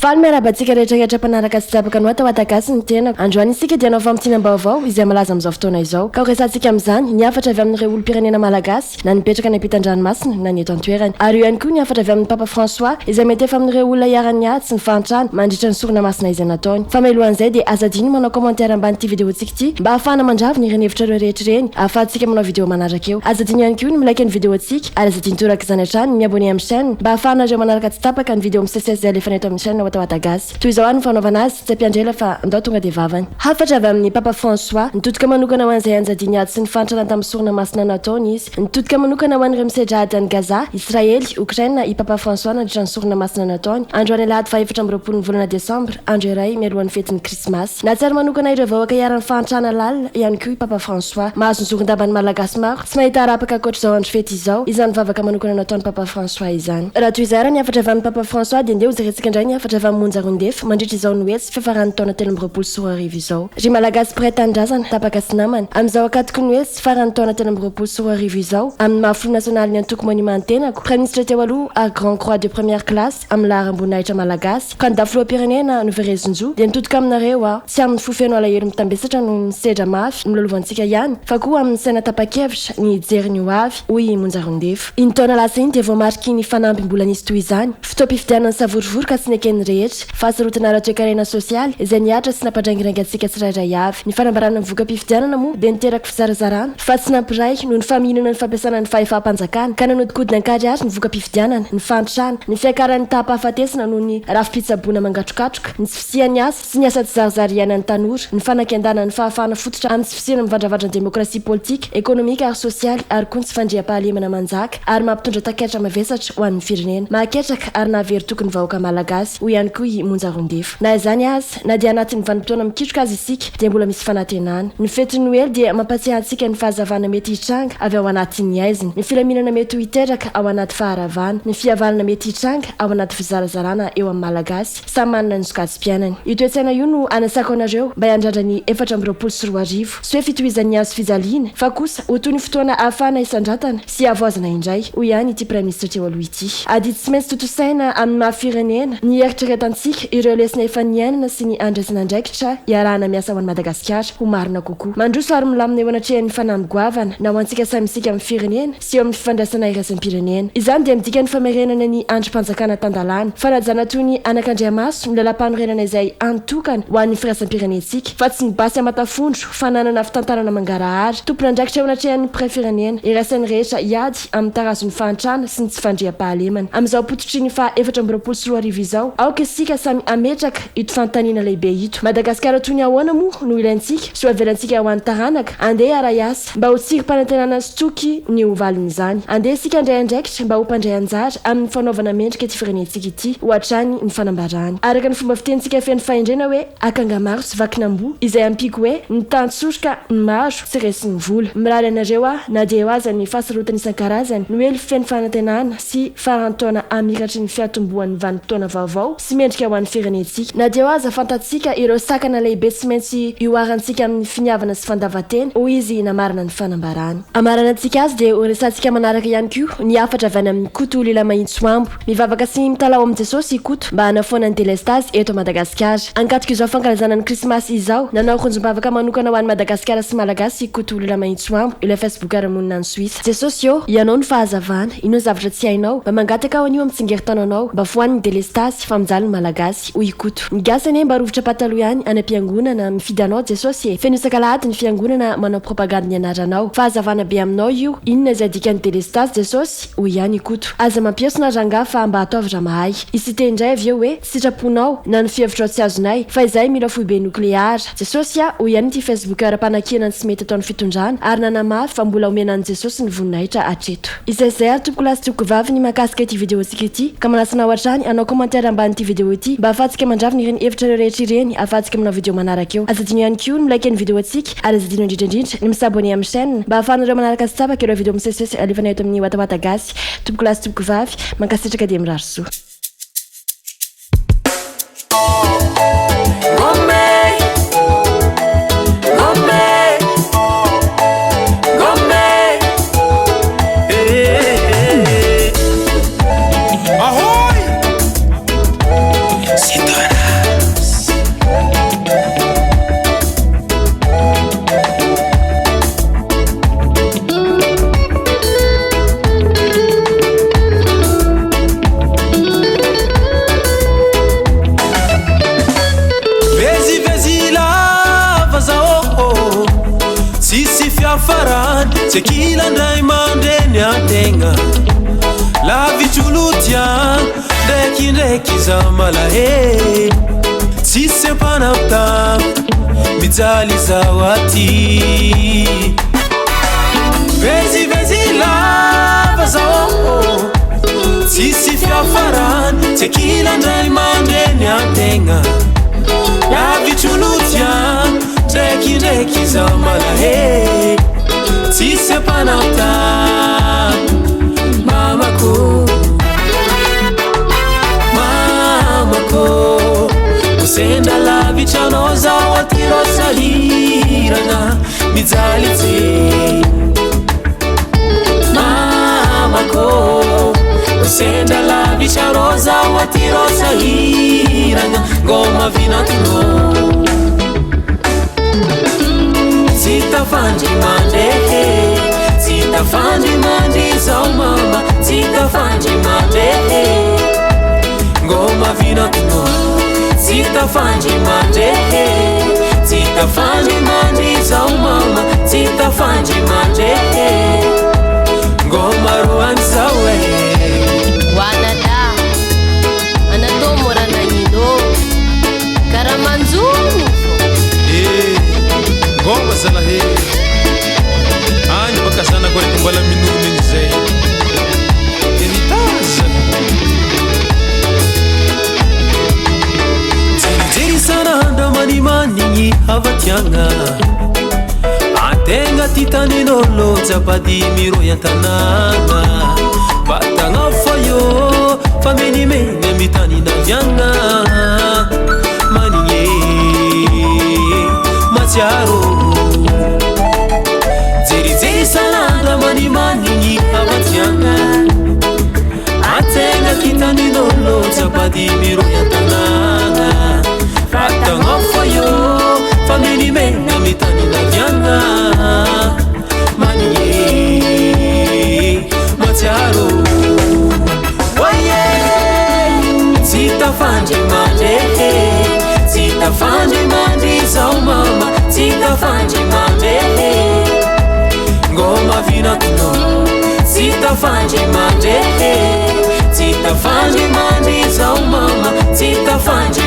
faly miarabantsika rehetrarehetra mpanaraka sy tapaka anao atao atagasy ny tena androany isika dia anao fampitinam-baovao izay malaza amin'izao fotoana izao ka ho resantsika amin'izany ny afatra avy amin'ireo olo-pirenena malagasy na nipetraka any ampitan-dranomasina na ny eto an-toerany ary io ihany koa ny afatra avy amin'ny papa François izay mety efa amin'ireo olona iarany ady sy ny fantrano mandritra ny sorona masina izay nataony fa melohan'izay dia azadiny manao commentaire ambany video tsika ity mba ahafahana mandravina ireny hevitra ireo rehetra ireny ahafahantsika manao video manaraka eo azadiny ihany koa ny milike ny video tsika ary azadiny toraka izany hatrany miabonné amin'ny chaîne mba ahafahanareo manaraka tsy tapaka ny video misesesy izay alefa eto amin'ny chaîne atao atagasy toy izao any ny fanaovana azy tsy ampiandrela fa ndao tonga dia vavany hafatra avy amin'ny papa François nitotoka manokana ho an'izay anjadiny ady sy ny fantrana tamin'ny sorona masina nataony izy nitotoka manokana ho an'ireo misedra ady any Gaza Israely Ukraine i papa François nandritra ny sorona masina nataony andro any alahady fa 14 ny volana desambra andro iray mialohan'ny fetin'ny krismasy natsara manokana ireo vahoaka hiarany fantrana lalina ihany koa i papa François mahazo ny zoron-dabany malagasy maro tsy mahita arapaka ankoatra izao andro fety izao izany vavaka manokana nataony papa François izany raha toy izay ny afatra avy amin'ny papa François dia ndeha hozerentsika indray ny afatra avy amin'ny monjarondefo mandritra izao noetsy fiafarany taona 13 izao ry malagasy mpiray tanindrazana tapaka sy namana amin'izao akatoko noetsy farany taona 13 izao amin'ny mahafolo nasionaly ny antoko monument tenako prime ministre teo aloha à grand croix de première classe amin'ny laharam-boninahitra malagasy candidat filoham-pirenena Noverezinjo dia nitotoka aminareo tsy amin'ny fofeno alahelo mitambesatra no misedra mafy milolovantsika ihany fa koa amin'ny saina tapa-kevitra ny jery ny ho avy hoy monjarondefo iny taona lasa iny dia voamariky ny fanampy mbola nisy toy izany fotoam-pifidianana savorivory ka tsy nekeny rehetra fahasarotina ara-toe-karena sosialy izay niatra sy nampadraingirangy antsika tsirairay avy ny fanambarana ny voka-pifidianana moa dia niteraka fizarazarana fa tsy nampiray noho ny famihinana ny fampiasana ny fahefa-mpanjakana ka nanodikodina ankary ary ny voka-pifidianana ny fantrana ny fiakaran'ny tapa-hafatesana noho ny rafi-pitsaboana mangatrokatroka ny tsy fisian'ny asa sy ny asa tsy zarizary iainan'ny tanora ny fanakiandana ny fahafahana fototra amin'ny tsy fisiana mivandravandra ny demokrasia politika ekonomika ary sosialy ary koa ny tsy fandriam-pahalemana manjaka ary mampitondra taketra mavesatra ho an'ny firenena mahaketraka ary nahavery tokony vahoaka malagasy ho ihany koa i monjarondefo na izany azy na dia anatin'ny vanim-potoana mikitroka azy isika dia mbola misy fanantenana ny fety noely dia mampatsiahy antsika ny fahazavana mety hitranga avy ao anatin'ny aiziny ny filaminana mety ho hiteraka ao anaty faharavana ny fihavalana mety hitranga ao anaty fizarazarana eo amin'ny malagasy samy manana ny sokatsim-piainany io toe-tsaina io no anasako anareo mba hiandrandra ny 424 sy hoe fitohizan'ny azo fijaliana fa kosa ho toy ny fotoana ahafahana isandratana sy avoazana indray ho ihany ity prime ministre teo aloha ity adity tsy maintsy totosaina amin'ny mahafirenena ny eritreretantsika ireo lesina efa niainana sy ny andraisana andraikitra iarahana miasa ho an'ny Madagasikara ho marina kokoa mandroso ary milamina eo anatrehan'ny fanamby-goavana na ho antsika samy isika amin'ny firenena sy eo amin'ny fifandraisana iraisam-pirenena izany dia midika ny famerenana ny androm-panjakana tandalana fanajana toy ny anak'Andriamaso ny lalam-panorenana izay antokana ho an'ny firaisam-pirenentsika fa tsy ny basy amatafondro fananana fitantarana mangarahara tompona andraikitra eo anatrehan'ny mpiray-firenena iraisan'ny rehetra iady amin'ny tarazon'ny fahantrana sy ny tsy fandriam-pahalemana amin'izao pototry ny fa 14 izao aoka isika samy ametraka ito fanontaniana lehibe ito Madagasikara toy ny ahoana moa no ilaintsika sy ho avelantsika ho an'ny taranaka andeha ara-iasa mba ho tsiry-panantenana sy toky ny ho valin'izany andeha isika andray andraikitra mba ho mpandray anjara amin'ny fanaovana mendrika ity firenentsika ity ho hatrany ny fanambarana araka ny fomba fitentsika feny fahendrena hoe akanga maro sy vakinam-boa izay ampiko hoe ny tantsotroka ny maro sy resin'ny vola mirary anareo na dia eo aza ny fahasarotana isan-karazany no ely feny fanantenana sy farantaona amiratry ny fiatombohan'ny vanim-potoana vaovao sy mendrika ho an'ny firenentsika na dia eo aza fantatsika ireo sakana lehibe tsy maintsy ioarantsika amin'ny finiavana sy fandavatena ho izy namarina ny fanambarana amarana antsika azy dia ho resantsika manaraka ihany koa ny afatra avy any amin'ny koto lela mahitsy ambo mivavaka sy mitalao amin'i Jesosy koto mba hanafoana ny delestasy eto Madagasikara ankatoko izao fankalazana ny krismasy izao nanao konjom-bavaka manokana ho an'ny Madagasikara sy malagasy koto lela mahitsy ambo ilay Facebook ary monina ny Suisse Jesosy io ianao ny fahazavana ino zavatra tsy hainao mba mangataka ao anio amin'ny tsingerin-taonanao mba foan'ny delestasy famonjalo malagasy ho ikoto ny gasany mba rovitra pataloha ihany any am-piangonana mifidy anao Jesosy feno isaka-lahady ny fiangonana manao propagande ny anaranao fahazavana be aminao io inona izay dikan'ny delestasy Jesosy ho ihany ikoto aza mampiasona ranga fa mba ataovy mahay isite indray avy eo hoe sitraponao na ny fihevitrao tsy azonay fa izay mila foibe nukleara Jesosy ho ihany ity Facebook ara-panakiana sy mety ataon'ny fitondrana ary nanamafy fa mbola omenan'i Jesosy ny voninahitra hatreto izay ary toko lasy toko vavy ny makasika ity video tsika ity ka manasana ao hatrany anao commentaire ambany ity video ity mba ahafahantsika mandravina ireny hevitra ireo rehetra ireny ahafahantsika manao video manaraka eo azadino ihany koa ny like ny video tsika ary azadino indrindraindrindra ny misabone amin'ny chaîne mba ahafahanareo manaraka sy tsapaka ireo video misesisesy alefana eto amin'ny watawata gasy toko lasy toko vavy mankasitraka dia mirary soa C'est fiafarany tsy akilandray mandreny antegna lavitsolotian ndraikindraiky za malahe tsisy ampanapta mijaly zao aty vezivezi lava zao tsisy fiafarany tsy akilandray mandreny antegna lavitsolotian ndraikindraiky za malahe tsisy ampanapta mamako senda lavitranao zao aty rosahirana mijaly tse mamako senda lavitranao zao aty rosahirana ngoma vinatino zitafandry mandehe zitafandry mandry zao mama zitafandry mandehe ngoma vinatino zitafandry mandehe zitafandry mandry zao mama zitafandry mandehe ngoma roany zao wanada anatomoranaino karamanzuru ngoma zalahe any baka zanako araiky mbola minono iny zay enitaza jerijery sanandra manimanigny havatiagna antegna ty taninolo japady miroy antanàgna batagna foyo fa menimeny mitaninaviagna manigny matsiaro jerijery sanandra manimanigny havatiagna antegna ty taninolo japady miroy antanàgna batagna foyo fa menimeny mitaninaviagna manigny matsiaro oye zitafandry mandehe zitafandry mandry zao mama zitafandry mandehe ngoma vinatino zitafandry mandehe zitafandry mandry zao mama zitafandry